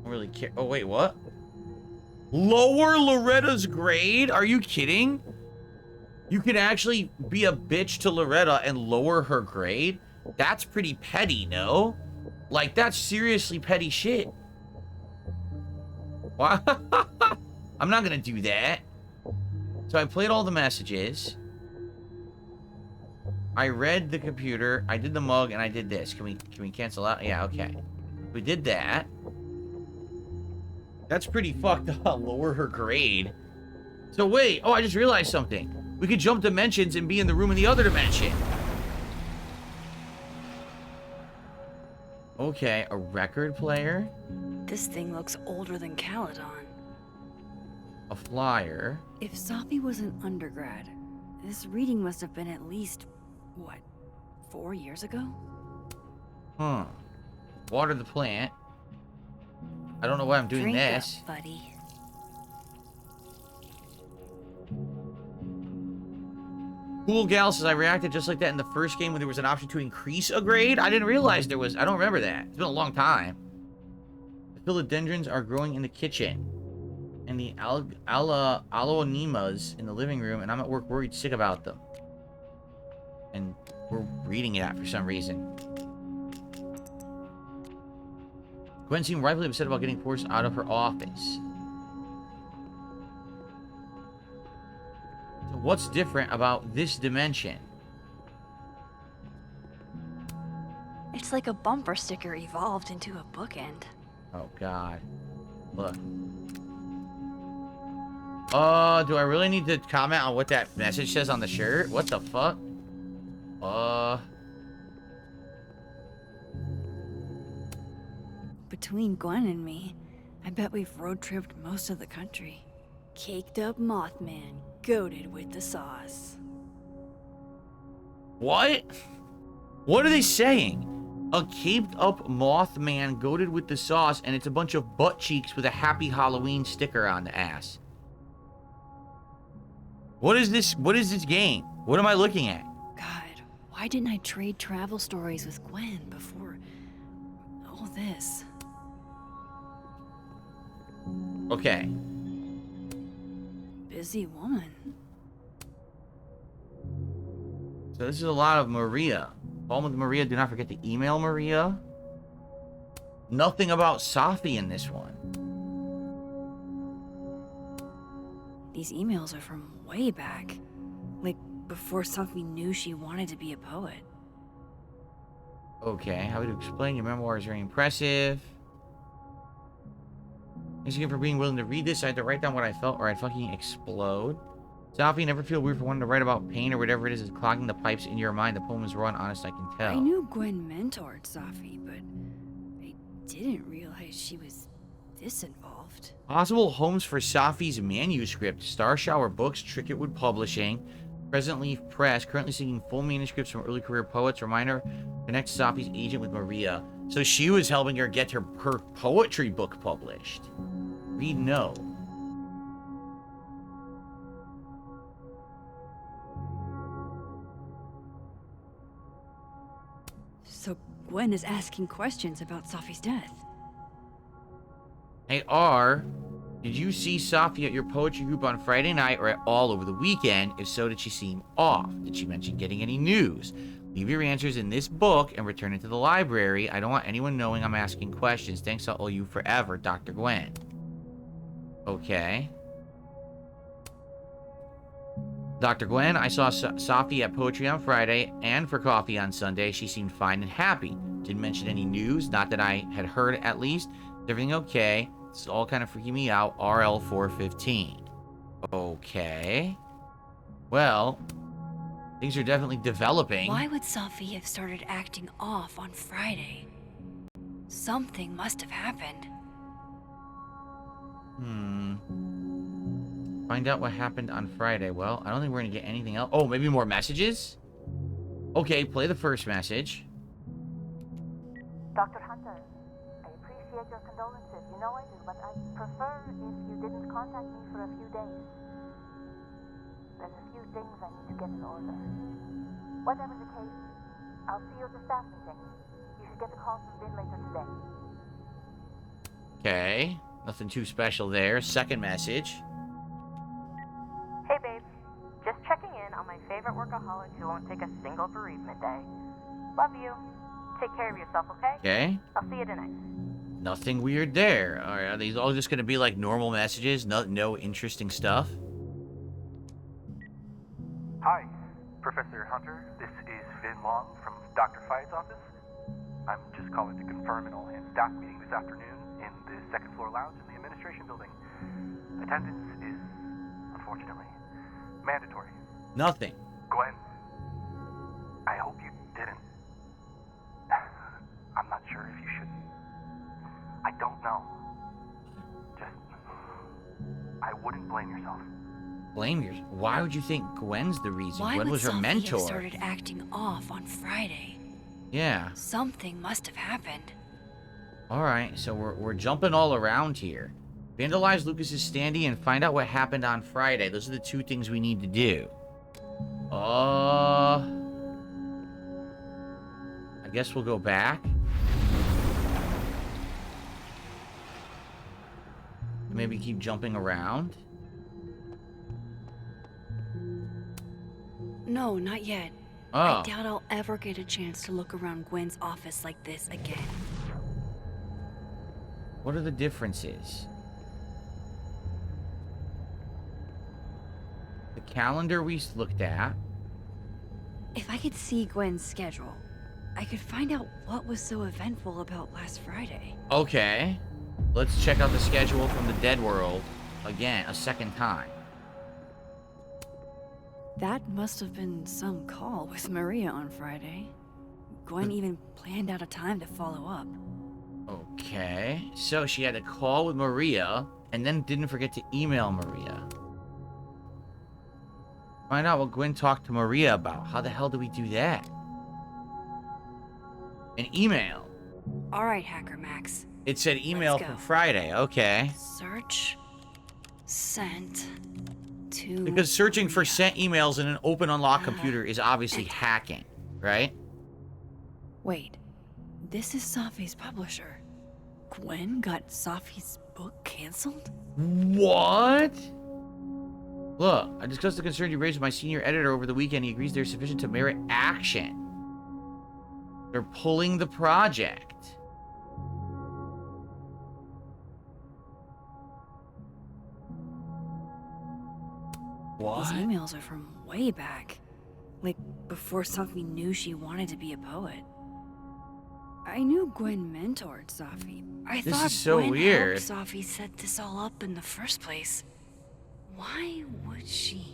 Don't really care. Oh, wait, what? Lower Loretta's grade? Are you kidding? You can actually be a bitch to Loretta and lower her grade? That's pretty petty, no? Like, that's seriously petty shit. Why? I'm not gonna do that. So I played all the messages. I read the computer, I did the mug, and I did this. Can we cancel out? Yeah, okay. We did that. That's pretty fucked up. Lower her grade. So wait, oh, I just realized something. We could jump dimensions and be in the room in the other dimension. Okay, a record player. This thing looks older than Caledon. A flyer. If Safi was an undergrad, this reading must have been at least, what, 4 years ago? Huh. Water the plant. I don't know why I'm doing Drink this. up, buddy. Cool Gal says I reacted just like that in the first game when there was an option to increase a grade. I didn't realize there was. I don't remember that. It's been a long time. The philodendrons are growing in the kitchen. And the alonemas in the living room. And I'm at work worried sick about them. And we're reading it for some reason. Gwen seemed rightfully upset about getting forced out of her office. So what's different about this dimension? It's like a bumper sticker evolved into a bookend. Oh, God. Look. Do I really need to comment on what that message says on the shirt? What the fuck? Between Gwen and me, I bet we've road-tripped most of the country. Caked up Mothman, goated with the sauce. What? What are they saying? A caped up Mothman goated with the sauce, and it's a bunch of butt cheeks with a happy Halloween sticker on the ass. What is this? What is this game? What am I looking at? God, why didn't I trade travel stories with Gwen before all this? Okay. Busy woman. So this is a lot of Maria. Call with Maria. Do not forget to email Maria. Nothing about Safi in this one. These emails are from way back. Like, before Safi knew she wanted to be a poet. Okay, how would you explain? Your memoir is very impressive. Thanks again for being willing to read this. I had to write down what I felt or I'd fucking explode. Safi, never feel weird for wanting to write about pain or whatever it is clogging the pipes in your mind. The poem is raw and honest, I can tell. I knew Gwen mentored Safi, but I didn't realize she was this involved. Possible homes for Safi's manuscript. Star Shower Books, Tricketwood Publishing, Present Leaf Press, currently seeking full manuscripts from early career poets. Reminder, connect Safi's agent with Maria. So she was helping her get her poetry book published. Read no. So Gwen is asking questions about Safi's death. Hey, R, did you see Safi at your poetry group on Friday night or at all over the weekend? If so, did she seem off? Did she mention getting any news? Leave your answers in this book and return it to the library. I don't want anyone knowing I'm asking questions. Thanks, I'll owe you forever, Dr. Gwen. Okay. Dr. Gwen, I saw Safi at poetry on Friday and for coffee on Sunday. She seemed fine and happy. Didn't mention any news, not that I had heard at least. Is everything okay? It's all kind of freaking me out. RL 415. Okay. Well, things are definitely developing. Why would Safi have started acting off on Friday? Something must have happened. Find out what happened on Friday. Well, I don't think we're gonna get anything else. Oh, maybe more messages? Okay, play the first message. Dr. Hunter, I appreciate your condolences. You know I do, but I'd prefer if you didn't contact me for a few days. There's a few things I need to get in order. Whatever the case, I'll see you at the staff meeting. You should get a call from Vin later today. Okay. Nothing too special there. Second message. Hey, babe. Just checking in on my favorite workaholic who won't take a single bereavement day. Love you. Take care of yourself, okay? Okay. I'll see you tonight. Nothing weird there. All right, are these all just going to be like normal messages? No interesting stuff? Hi, Professor Hunter. This is Vin Long from Dr. Fye's office. I'm just calling to confirm an all-hands staff meeting this afternoon in the second floor lounge in the administration building. Attendance is, unfortunately, mandatory. Nothing. Gwen, I hope you didn't. I'm not sure if you should. I don't know. Just, I wouldn't blame yourself. Blame yours. Why would you think Gwen's the reason? Why Gwen would was her Sophie mentor. have started acting off on Friday? Yeah. Something must have happened. All right, so we're jumping all around here. Vandalize Lucas's standee and find out what happened on Friday. Those are the two things we need to do. I guess we'll go back. Maybe keep jumping around. No, not yet. Oh. I doubt I'll ever get a chance to look around Gwen's office like this again. What are the differences? The calendar we looked at. If I could see Gwen's schedule, I could find out what was so eventful about last Friday. Okay. Let's check out the schedule from the dead world again, a second time. That must have been some call with Maria on Friday. Gwen even planned out a time to follow up. Okay. So she had a call with Maria and then didn't forget to email Maria. Find out what Gwen talked to Maria about. How the hell do we do that? An email. All right, Hacker Max. It said email from Friday. Okay. Search. Sent. To Because searching for sent emails in an open unlock computer is obviously hacking, right? Wait. This is Safi's publisher. Gwen got Safi's book canceled? What? Look, I discussed the concern you raised with my senior editor over the weekend. He agrees they're sufficient to merit action. They're pulling the project. What? These emails are from way back. Like, before Safi knew she wanted to be a poet. I knew Gwen mentored Safi. I This thought is so Gwen weird. helped Safi set this all up in the first place. Why would she?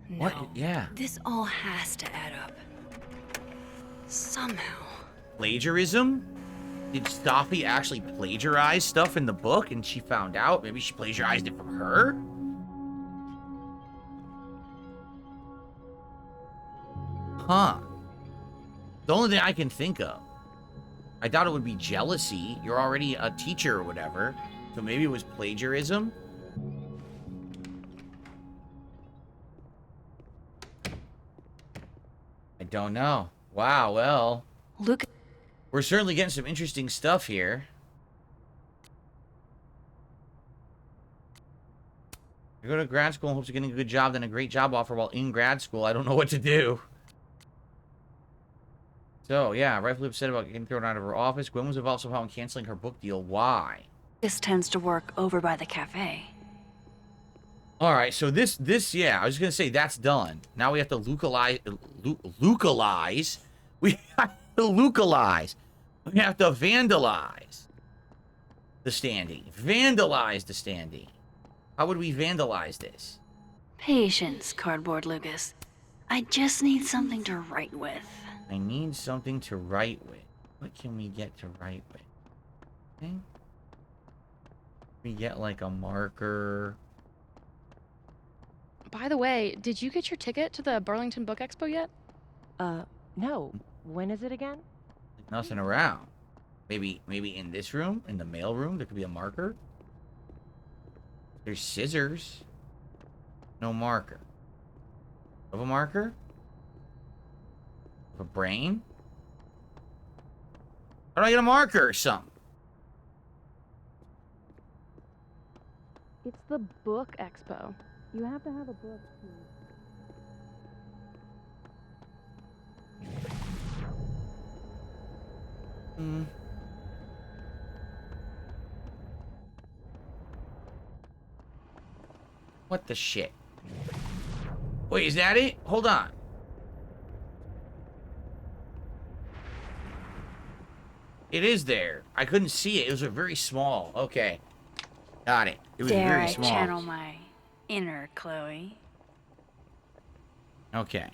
No, What? Yeah. this all has to add up. Somehow. Plagiarism? Did Safi actually plagiarize stuff in the book and she found out? Maybe she plagiarized it from her? Huh. The only thing I can think of. I thought it would be jealousy. You're already a teacher or whatever. So maybe it was plagiarism? I don't know. Wow, well. Look. We're certainly getting some interesting stuff here. You go to grad school and hopes of getting a good job, then a great job offer while in grad school. I don't know what to do. So, yeah, rightfully upset about getting thrown out of her office. Gwen was involved somehow in canceling her book deal. Why? This tends to work over by the cafe. Alright, so this, yeah, I was going to say that's done. Now we have to localize. We have to localize. We have to vandalize the standee. Vandalize the standee. How would we vandalize this? Patience, Cardboard Lucas. I just need something to write with. I need something to write with. What can we get to write with? Okay. We get like a marker. By the way, did you get your ticket to the Burlington Book Expo yet? No. When is it again? Nothing around. Maybe in this room, in the mail room, there could be a marker. There's scissors. No marker. Of a marker? Of a brain? How do I get a marker or something? It's the book expo. You have to have a book. What the shit? Wait, is that it? Hold on. It is there. I couldn't see it. It was very small. Okay. Got it. It was very small. Dare I channel my inner Chloe? Okay.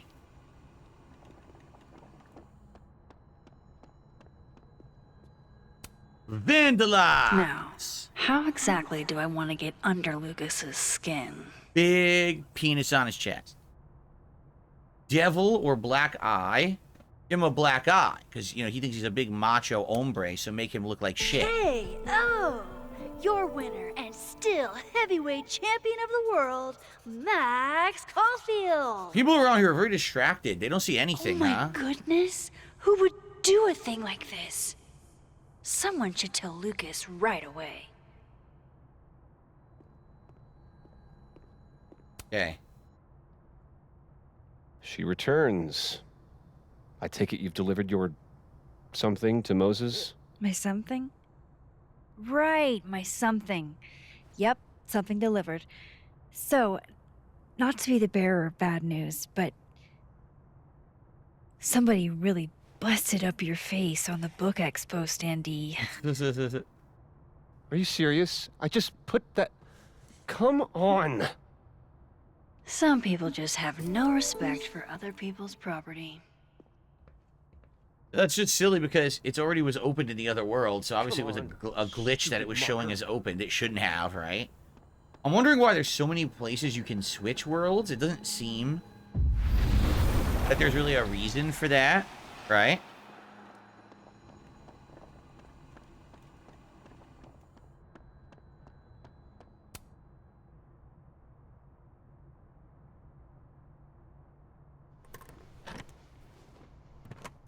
Vandalize! Now, how exactly do I want to get under Lucas's skin? Big penis on his chest. Devil or black eye? Give him a black eye, because, you know, he thinks he's a big macho hombre, so make him look like shit. Hey, oh, your winner and still heavyweight champion of the world, Max Caulfield. People around here are very distracted. They don't see anything, Oh my huh? goodness, who would do a thing like this? Someone should tell Lucas right away. Okay. She returns. I take it you've delivered your something to Moses? My something? Right, my something. Yep, something delivered. So, not to be the bearer of bad news, but somebody really busted up your face on the book expo standee. Are you serious? I just put that... Come on! Some people just have no respect for other people's property. That's just silly because it's already was opened in the other world, so obviously it was a glitch that it was showing as opened. It shouldn't have, right? I'm wondering why there's so many places you can switch worlds. It doesn't seem that there's really a reason for that, right?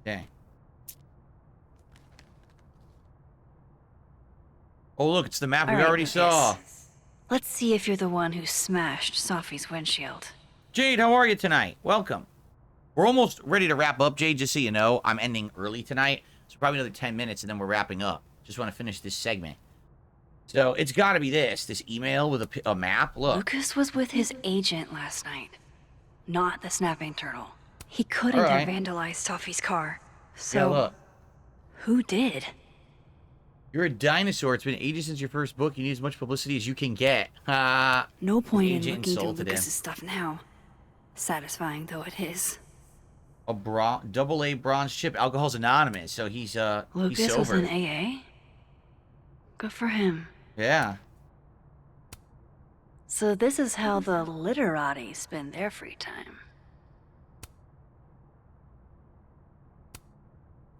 Okay. Oh, look, it's the map we already saw. Let's see if you're the one who smashed Sophie's windshield. Jade, how are you tonight? Welcome. We're almost ready to wrap up, Jade, just so you know. I'm ending early tonight, so probably another 10 minutes, and then we're wrapping up. Just want to finish this segment. So, it's got to be this email with a map. Look. Lucas was with his agent last night, not the snapping turtle. He couldn't have vandalized Sophie's car. So, yeah, look. Who did? You're a dinosaur. It's been ages since your first book. You need as much publicity as you can get. No point in Agent looking through insulted him. Lucas's stuff now. Satisfying though it is. A AA bronze chip. Alcohol's Anonymous. So he's Lucas he's sober. was in AA? Good for him. Yeah. So this is how the literati spend their free time.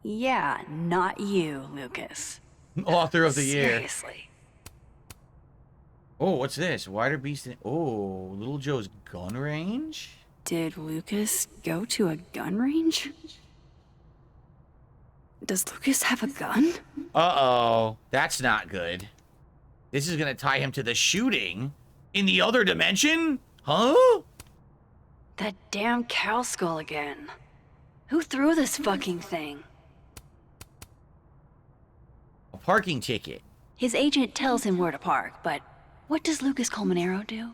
Yeah, not you, Lucas. Author of the year. Seriously. Oh, what's this? Wider beast. Oh, Little Joe's gun range? Did Lucas go to a gun range? Does Lucas have a gun? Uh-oh. That's not good. This is gonna tie him to the shooting in the other dimension? Huh? That damn cow skull again. Who threw this fucking thing? A parking ticket. His agent tells him where to park, but what does Lucas Colmenero do?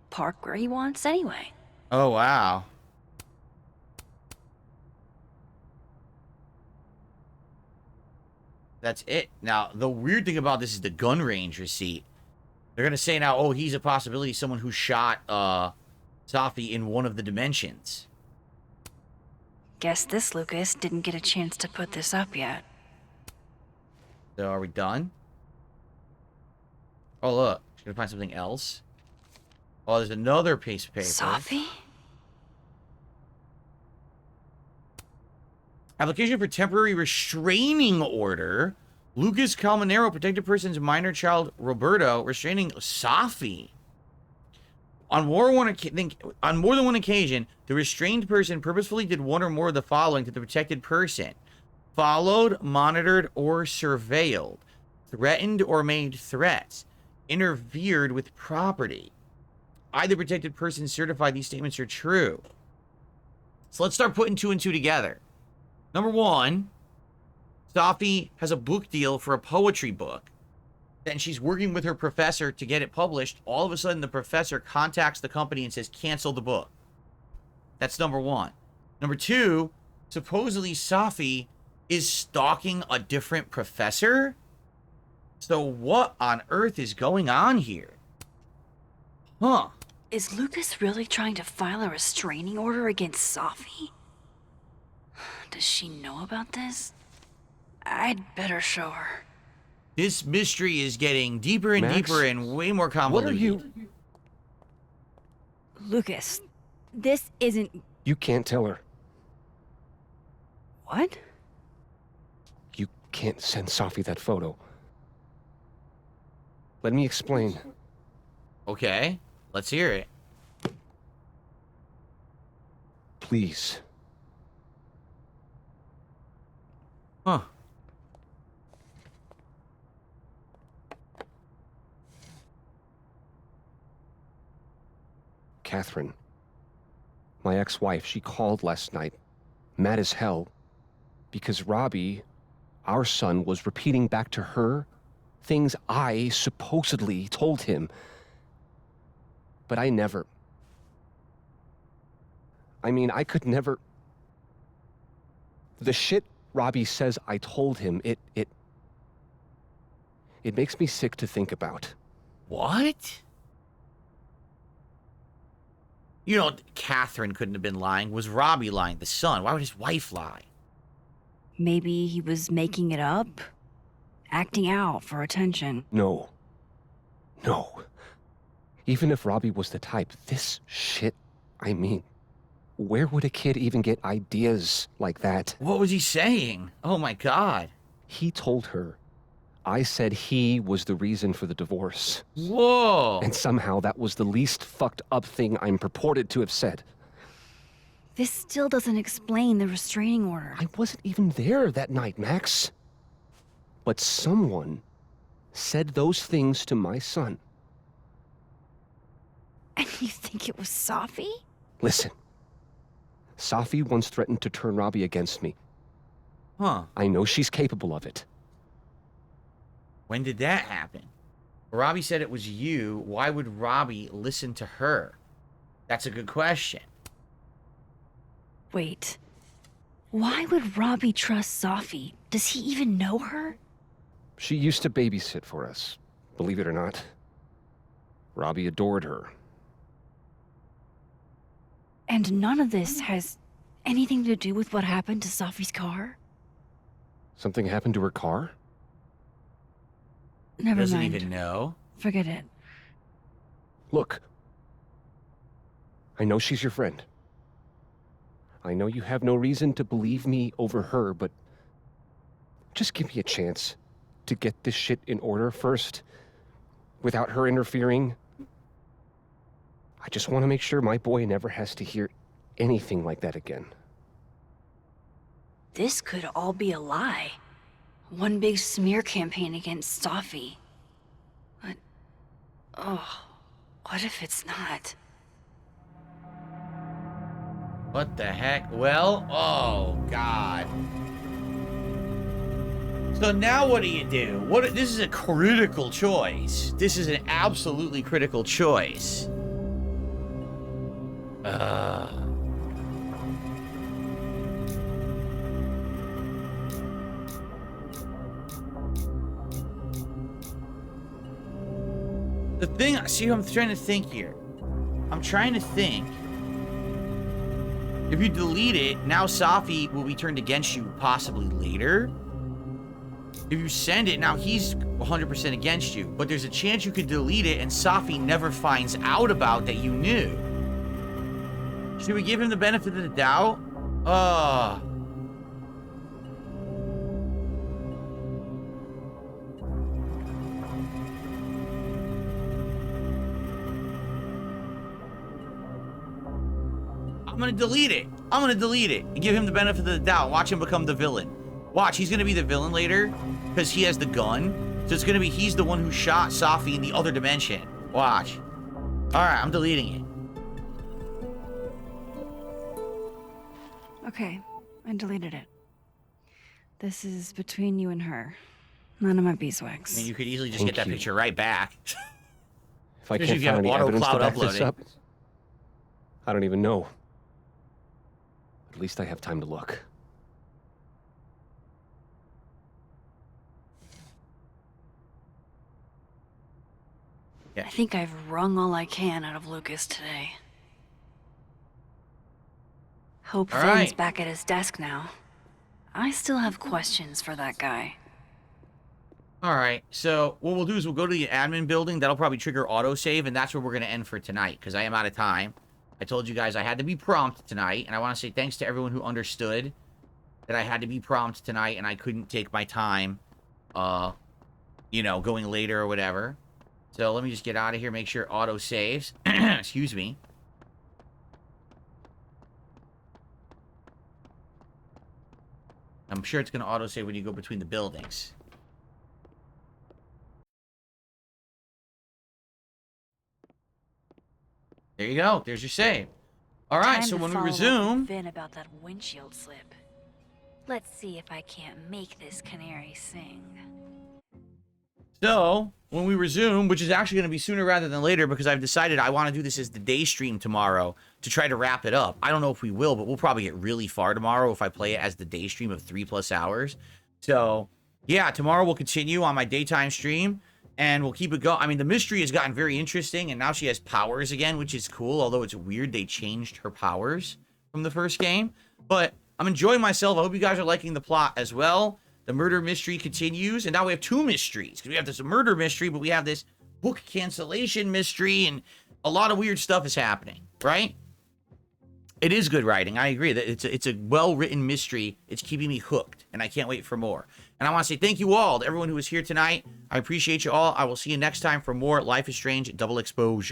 Park where he wants anyway. Oh, wow. That's it. Now, the weird thing about this is the gun range receipt. They're going to say now, oh, he's a possibility, someone who shot Sophie in one of the dimensions. Guess this Lucas didn't get a chance to put this up yet. So, are we done? Oh, look. She's going to find something else. Oh, there's another piece of paper. Sophie? Application for temporary restraining order. Lucas Calmanero, protected person's minor child Roberto, restraining Safi. On more than one occasion, the restrained person purposefully did one or more of the following to the protected person. Followed, monitored, or surveilled. Threatened or made threats. Interfered with property. I, the protected person, certify these statements are true. So let's start putting 2 and 2 together. Number 1, Safi has a book deal for a poetry book. Then she's working with her professor to get it published. All of a sudden, the professor contacts the company and says, cancel the book. That's number 1. Number 2, supposedly Safi is stalking a different professor? So what on earth is going on here? Huh. Is Lucas really trying to file a restraining order against Safi? Does she know about this? I'd better show her. This mystery is getting deeper and Max, deeper and way more convoluted. What are you? Lucas, this isn't... You can't tell her. What? You can't send Safi that photo. Let me explain. Okay, let's hear it. Please. Huh. Catherine, my ex-wife, she called last night, mad as hell, because Robbie, our son, was repeating back to her things I supposedly told him. But I never... I mean, I could never... The shit Robbie says I told him, it makes me sick to think about. What? You know, Catherine couldn't have been lying. Was Robbie lying? The son. Why would his wife lie? Maybe he was making it up? Acting out for attention? No. No. Even if Robbie was the type, this shit, I mean, where would a kid even get ideas like that? What was he saying? Oh my God. He told her I said he was the reason for the divorce. Whoa. And somehow that was the least fucked up thing I'm purported to have said. This still doesn't explain the restraining order. I wasn't even there that night, Max. But someone said those things to my son. And you think it was Safi? Listen. Safi once threatened to turn Robbie against me. Huh. I know she's capable of it. When did that happen? Robbie said it was you. Why would Robbie listen to her? That's a good question. Wait. Why would Robbie trust Safi? Does he even know her? She used to babysit for us, believe it or not. Robbie adored her. And none of this has anything to do with what happened to Safi's car? Something happened to her car? Never Doesn't mind. even know. Forget it. Look. I know she's your friend. I know you have no reason to believe me over her, but just give me a chance to get this shit in order first, without her interfering. I just want to make sure my boy never has to hear anything like that again. This could all be a lie. One big smear campaign against Safi. But, oh, what if it's not? What the heck? Well, oh God. So now what do you do? This is a critical choice. This is an absolutely critical choice. The thing, see, I'm trying to think here. I'm trying to think. If you delete it, now Safi will be turned against you possibly later. If you send it, now he's 100% against you. But there's a chance you could delete it and Safi never finds out about that you knew. Should we give him the benefit of the doubt? I'm gonna delete it. I'm gonna delete it and give him the benefit of the doubt. Watch him become the villain. Watch, he's gonna be the villain later because he has the gun. So it's gonna be he's the one who shot Safi in the other dimension. Watch. All right, I'm deleting it. Okay, I deleted it. This is between you and her. None of my beeswax. I mean, you could easily just Thank get that you. picture right back. If I Especially can't find any auto evidence to cloud back this uploading. up, I don't even know. At least I have time to look. I think I've wrung all I can out of Lucas today. Hope All Finn's right. back at his desk now. I still have questions for that guy. All right, so what we'll do is we'll go to the admin building. That'll probably trigger autosave, and that's where we're going to end for tonight, because I am out of time. I told you guys I had to be prompt tonight, and I want to say thanks to everyone who understood that I had to be prompt tonight, and I couldn't take my time, you know, going later or whatever. So let me just get out of here, make sure auto saves. Excuse me. I'm sure it's going to auto save when you go between the buildings. There you go. There's your save. All right, Time so to when we follow up resume... with Vin about that windshield slip. Let's see if I can't make this canary sing. So, when we resume, which is actually going to be sooner rather than later because I've decided I want to do this as the day stream tomorrow to try to wrap it up. I don't know if we will, but we'll probably get really far tomorrow if I play it as the day stream of 3+ hours. So, yeah, tomorrow we'll continue on my daytime stream and we'll keep it going. I mean, the mystery has gotten very interesting and now she has powers again, which is cool, although it's weird they changed her powers from the first game. But I'm enjoying myself. I hope you guys are liking the plot as well. The murder mystery continues, and now we have 2 mysteries. Because we have this murder mystery, but we have this book cancellation mystery, and a lot of weird stuff is happening, right? It is good writing. I agree that it's a well-written mystery. It's keeping me hooked, and I can't wait for more. And I want to say thank you all to everyone who was here tonight. I appreciate you all. I will see you next time for more Life is Strange Double Exposure.